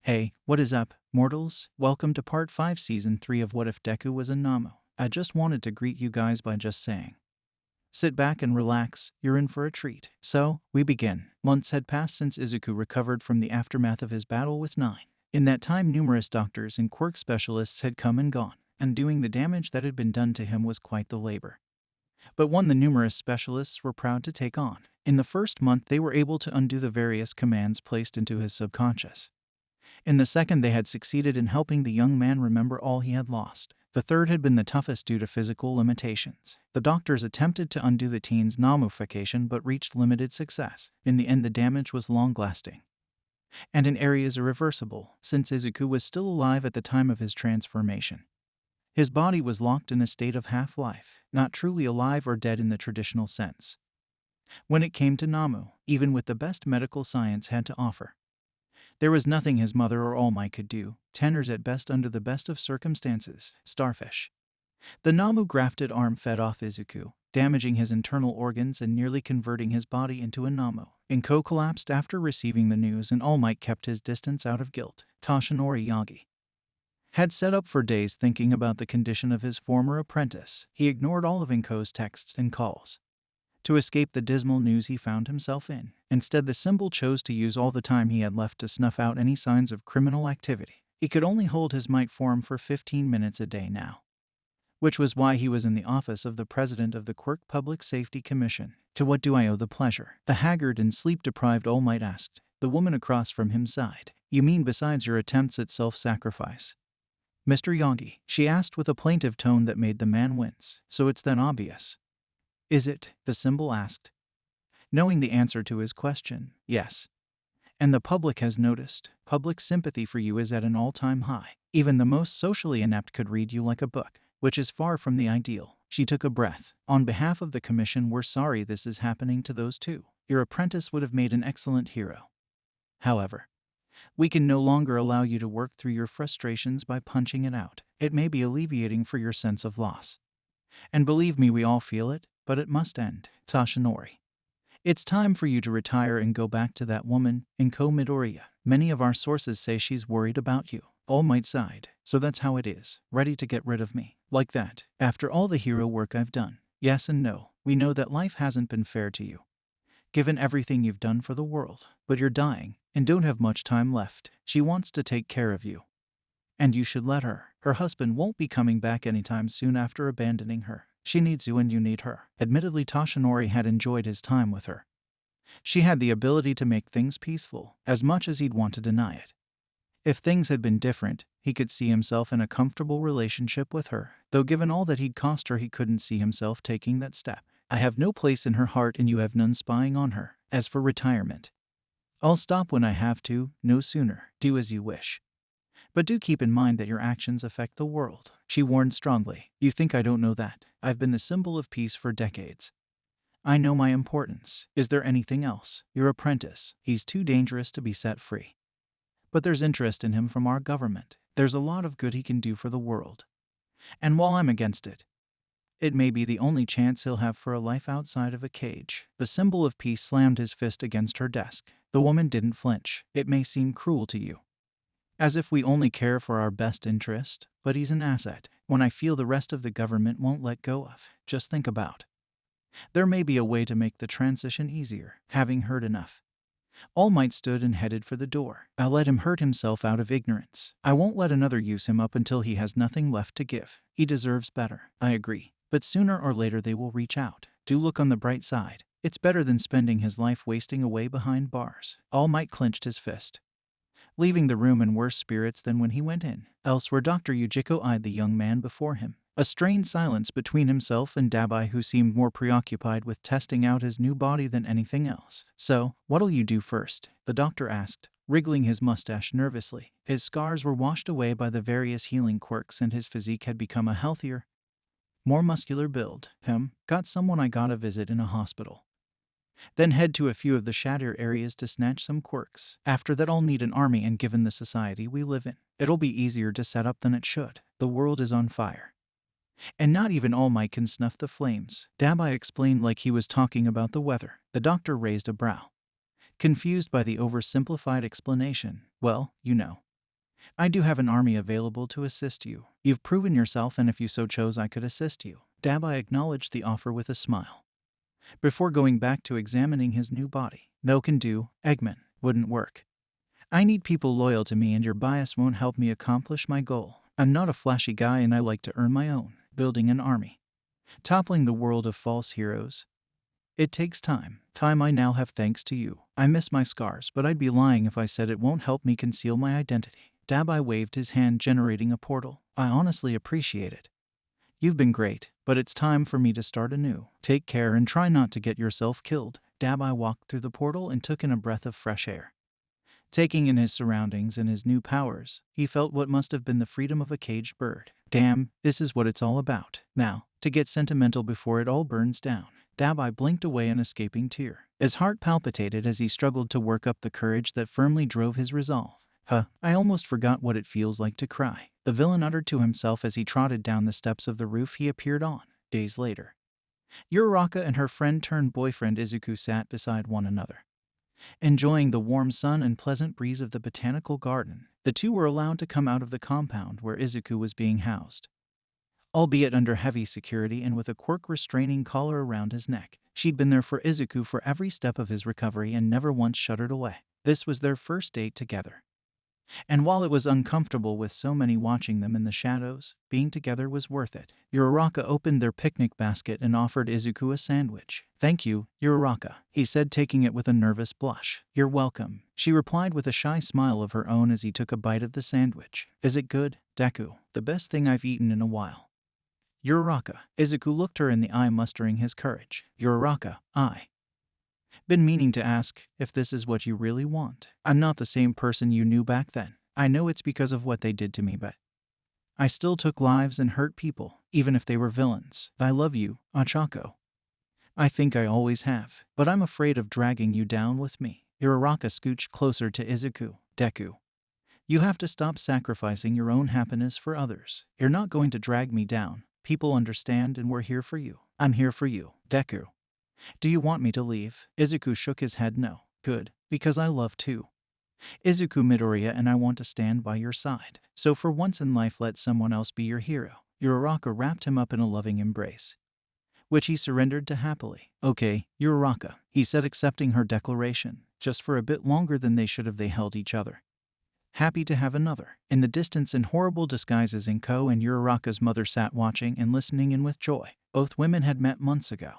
Hey, what is up, mortals? Welcome to part 5 season 3 of What If Deku Was a Nomu. I just wanted to greet you guys by just saying, sit back and relax, you're in for a treat. So, we begin. Months had passed since Izuku recovered from the aftermath of his battle with Nine. In that time, numerous doctors and quirk specialists had come and gone, and doing the damage that had been done to him was quite the labor. But one the numerous specialists were proud to take on. In the first month, they were able to undo the various commands placed into his subconscious. In the second, they had succeeded in helping the young man remember all he had lost. The third had been the toughest due to physical limitations. The doctors attempted to undo the teen's namufication but reached limited success. In the end, the damage was long-lasting, and in areas irreversible, since Izuku was still alive at the time of his transformation. His body was locked in a state of half-life, not truly alive or dead in the traditional sense. When it came to Namu, even with the best medical science had to offer, there was nothing his mother or All Might could do, tenors at best under the best of circumstances, starfish. The Namu grafted arm fed off Izuku, damaging his internal organs and nearly converting his body into a Namu. Inko collapsed after receiving the news, and All Might kept his distance out of guilt. Toshinori Yagi had set up for days thinking about the condition of his former apprentice. He ignored all of Inko's texts and calls to escape the dismal news he found himself in. Instead, the symbol chose to use all the time he had left to snuff out any signs of criminal activity. He could only hold his might form for 15 minutes a day now, which was why he was in the office of the president of the Quirk Public Safety Commission. To what do I owe the pleasure? The haggard and sleep-deprived All Might asked. The woman across from him sighed. You mean besides your attempts at self-sacrifice, Mr. Yagi? She asked with a plaintive tone that made the man wince. So it's then obvious, is it? The symbol asked, knowing the answer to his question. Yes. And the public has noticed. Public sympathy for you is at an all-time high. Even the most socially inept could read you like a book, which is far from the ideal. She took a breath. On behalf of the commission, we're sorry this is happening to those two. Your apprentice would have made an excellent hero. However, we can no longer allow you to work through your frustrations by punching it out. It may be alleviating for your sense of loss, and believe me, we all feel it, but it must end. Toshinori, it's time for you to retire and go back to that woman, Inko Midoriya. Many of our sources say she's worried about you. All Might sighed. So that's how it is. Ready to get rid of me? Like that? After all the hero work I've done? Yes and no. We know that life hasn't been fair to you, given everything you've done for the world. But you're dying, and don't have much time left. She wants to take care of you, and you should let her. Her husband won't be coming back anytime soon after abandoning her. She needs you and you need her. Admittedly, Toshinori had enjoyed his time with her. She had the ability to make things peaceful, as much as he'd want to deny it. If things had been different, he could see himself in a comfortable relationship with her, though given all that he'd cost her, he couldn't see himself taking that step. I have no place in her heart and you have none spying on her. As for retirement, I'll stop when I have to, no sooner. Do as you wish. But do keep in mind that your actions affect the world, she warned strongly. You think I don't know that? I've been the symbol of peace for decades. I know my importance. Is there anything else? Your apprentice. He's too dangerous to be set free. But there's interest in him from our government. There's a lot of good he can do for the world. And while I'm against it, it may be the only chance he'll have for a life outside of a cage. The symbol of peace slammed his fist against her desk. The woman didn't flinch. It may seem cruel to you, as if we only care for our best interest, but he's an asset. When I feel the rest of the government won't let go of. Just think about. There may be a way to make the transition easier. Having heard enough, All Might stood and headed for the door. I'll let him hurt himself out of ignorance. I won't let another use him up until he has nothing left to give. He deserves better. I agree. But sooner or later they will reach out. Do look on the bright side. It's better than spending his life wasting away behind bars. All Might clenched his fist, leaving the room in worse spirits than when he went in. Elsewhere, Dr. Yujiko eyed the young man before him. A strained silence between himself and Dabai, who seemed more preoccupied with testing out his new body than anything else. So, what'll you do first? The doctor asked, wriggling his mustache nervously. His scars were washed away by the various healing quirks and his physique had become a healthier, more muscular build. Got someone I gotta visit in a hospital. Then head to a few of the shatter areas to snatch some quirks. After that I'll need an army, and given the society we live in, it'll be easier to set up than it should. The world is on fire, and not even All Might can snuff the flames. Dabai explained like he was talking about the weather. The doctor raised a brow, confused by the oversimplified explanation. Well, you know, I do have an army available to assist you. You've proven yourself, and if you so chose I could assist you. Dabai acknowledged the offer with a smile, before going back to examining his new body. No can do, Eggman. Wouldn't work. I need people loyal to me, and your bias won't help me accomplish my goal. I'm not a flashy guy, and I like to earn my own. Building an army, toppling the world of false heroes. It takes time. Time I now have thanks to you. I miss my scars, but I'd be lying if I said it won't help me conceal my identity. Dabai waved his hand, generating a portal. I honestly appreciate it. You've been great, but it's time for me to start anew. Take care and try not to get yourself killed. Dabai walked through the portal and took in a breath of fresh air. Taking in his surroundings and his new powers, he felt what must have been the freedom of a caged bird. Damn, this is what it's all about. Now, to get sentimental before it all burns down. Dabai blinked away an escaping tear. His heart palpitated as he struggled to work up the courage that firmly drove his resolve. I almost forgot what it feels like to cry, the villain uttered to himself as he trotted down the steps of the roof he appeared on. Days later, Uraraka and her friend-turned-boyfriend Izuku sat beside one another, enjoying the warm sun and pleasant breeze of the botanical garden. The two were allowed to come out of the compound where Izuku was being housed, albeit under heavy security and with a quirk restraining collar around his neck. She'd been there for Izuku for every step of his recovery and never once shuddered away. This was their first date together. And while it was uncomfortable with so many watching them in the shadows, being together was worth it. Uraraka opened their picnic basket and offered Izuku a sandwich. Thank you, Uraraka, he said, taking it with a nervous blush. You're welcome, she replied with a shy smile of her own as he took a bite of the sandwich. Is it good, Deku? The best thing I've eaten in a while. Uraraka. Izuku looked her in the eye, mustering his courage. Uraraka, been meaning to ask if this is what you really want. I'm not the same person you knew back then. I know it's because of what they did to me, but I still took lives and hurt people, even if they were villains. I love you, Ochako. I think I always have, but I'm afraid of dragging you down with me. Uraraka scooched closer to Izuku. Deku, you have to stop sacrificing your own happiness for others. You're not going to drag me down. People understand, and we're here for you. I'm here for you, Deku. Do you want me to leave? Izuku shook his head. No. Good, because I love too. Izuku Midoriya, and I want to stand by your side. So for once in life, let someone else be your hero. Uraraka wrapped him up in a loving embrace, which he surrendered to happily. Okay, Uraraka, he said, accepting her declaration. Just for a bit longer than they should have, they held each other, happy to have another. In the distance, in horrible disguises, Inko and Uraraka's mother sat watching and listening in with joy. Both women had met months ago,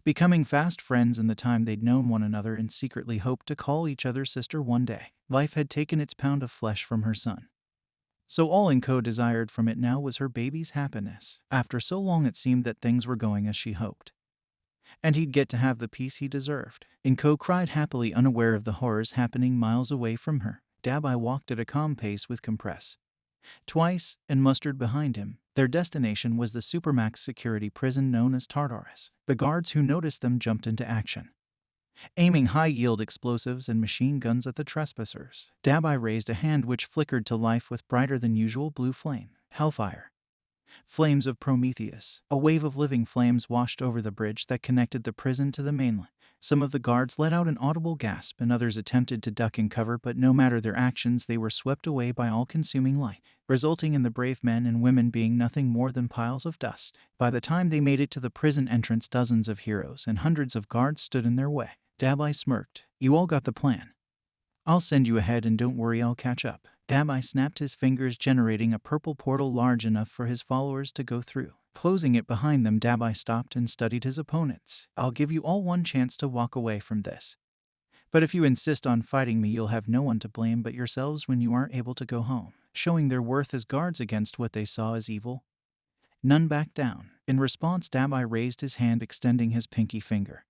becoming fast friends in the time they'd known one another, and secretly hoped to call each other sister one day. Life had taken its pound of flesh from her son, so all Inko desired from it now was her baby's happiness. After so long, it seemed that things were going as she hoped, and he'd get to have the peace he deserved. Inko cried happily, unaware of the horrors happening miles away from her. Dabai walked at a calm pace with Compress twice and Mustard behind him. Their destination was the supermax security prison known as Tartarus. The guards who noticed them jumped into action, aiming high-yield explosives and machine guns at the trespassers. Dabai raised a hand which flickered to life with brighter-than-usual blue flame. Hellfire. Flames of Prometheus. A wave of living flames washed over the bridge that connected the prison to the mainland. Some of the guards let out an audible gasp, and others attempted to duck and cover, but no matter their actions, they were swept away by all-consuming light, resulting in the brave men and women being nothing more than piles of dust. By the time they made it to the prison entrance, dozens of heroes and hundreds of guards stood in their way. Dabai smirked. You all got the plan. I'll send you ahead, and don't worry, I'll catch up. Dabai snapped his fingers, generating a purple portal large enough for his followers to go through. Closing it behind them, Dabai stopped and studied his opponents. I'll give you all one chance to walk away from this, but if you insist on fighting me, you'll have no one to blame but yourselves when you aren't able to go home. Showing their worth as guards against what they saw as evil, none backed down. In response, Dabai raised his hand, extending his pinky finger,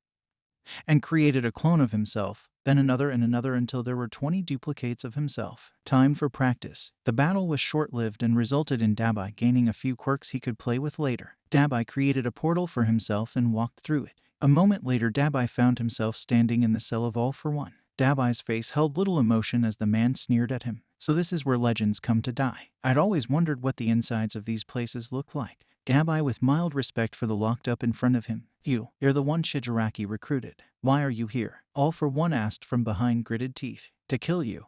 and created a clone of himself, then another and another, until there were 20 duplicates of himself. Time for practice. The battle was short-lived and resulted in Dabai gaining a few quirks he could play with later. Dabai created a portal for himself and walked through it. A moment later, Dabai found himself standing in the cell of All for One. Dabai's face held little emotion as the man sneered at him. So this is where legends come to die. I'd always wondered what the insides of these places looked like. Dabai, with mild respect for the locked up in front of him. You're the one Shigaraki recruited. Why are you here? All for One asked from behind gritted teeth. To kill you.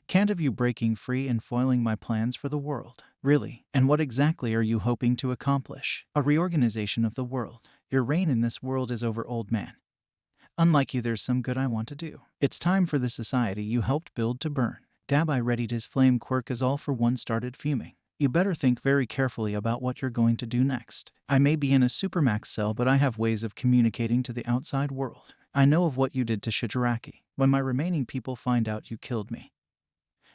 Can't have you breaking free and foiling my plans for the world. Really? And what exactly are you hoping to accomplish? A reorganization of the world. Your reign in this world is over, old man. Unlike you, there's some good I want to do. It's time for the society you helped build to burn. Dabai readied his flame quirk as all for one started fuming. You better think very carefully about what you're going to do next. I may be in a supermax cell, but I have ways of communicating to the outside world. I know of what you did to Shigaraki. When my remaining people find out you killed me,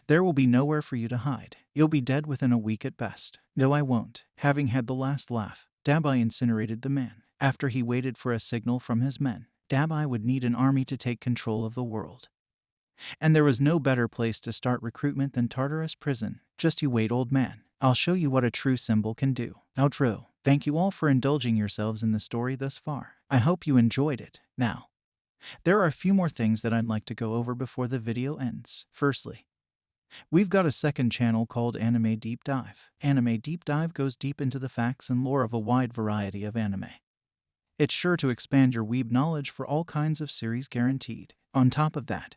there will be nowhere for you to hide. You'll be dead within a week at best. No, I won't. Having had the last laugh, Dabai incinerated the man. After he waited for a signal from his men, Dabai would need an army to take control of the world. And there was no better place to start recruitment than Tartarus Prison. Just you wait, old man. I'll show you what a true symbol can do. Outro. Thank you all for indulging yourselves in the story thus far. I hope you enjoyed it. Now, there are a few more things that I'd like to go over before the video ends. Firstly, we've got a second channel called Anime Deep Dive. Anime Deep Dive goes deep into the facts and lore of a wide variety of anime. It's sure to expand your weeb knowledge for all kinds of series, guaranteed. On top of that,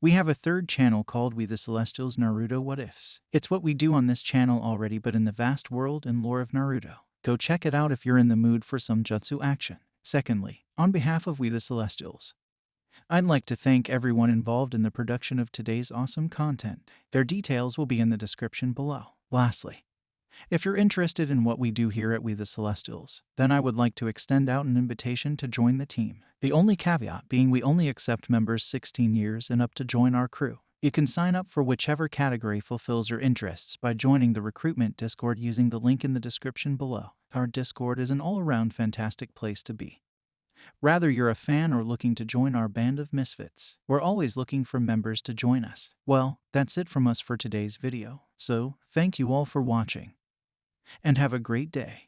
we have a third channel called We The Celestials Naruto What Ifs. It's what we do on this channel already, but in the vast world and lore of Naruto. Go check it out if you're in the mood for some jutsu action. Secondly, on behalf of We The Celestials, I'd like to thank everyone involved in the production of today's awesome content. Their details will be in the description below. Lastly, if you're interested in what we do here at We The Celestials, then I would like to extend out an invitation to join the team. The only caveat being we only accept members 16 years and up to join our crew. You can sign up for whichever category fulfills your interests by joining the recruitment Discord using the link in the description below. Our Discord is an all-around fantastic place to be. Whether you're a fan or looking to join our band of misfits, we're always looking for members to join us. Well, that's it from us for today's video. So, thank you all for watching, and have a great day.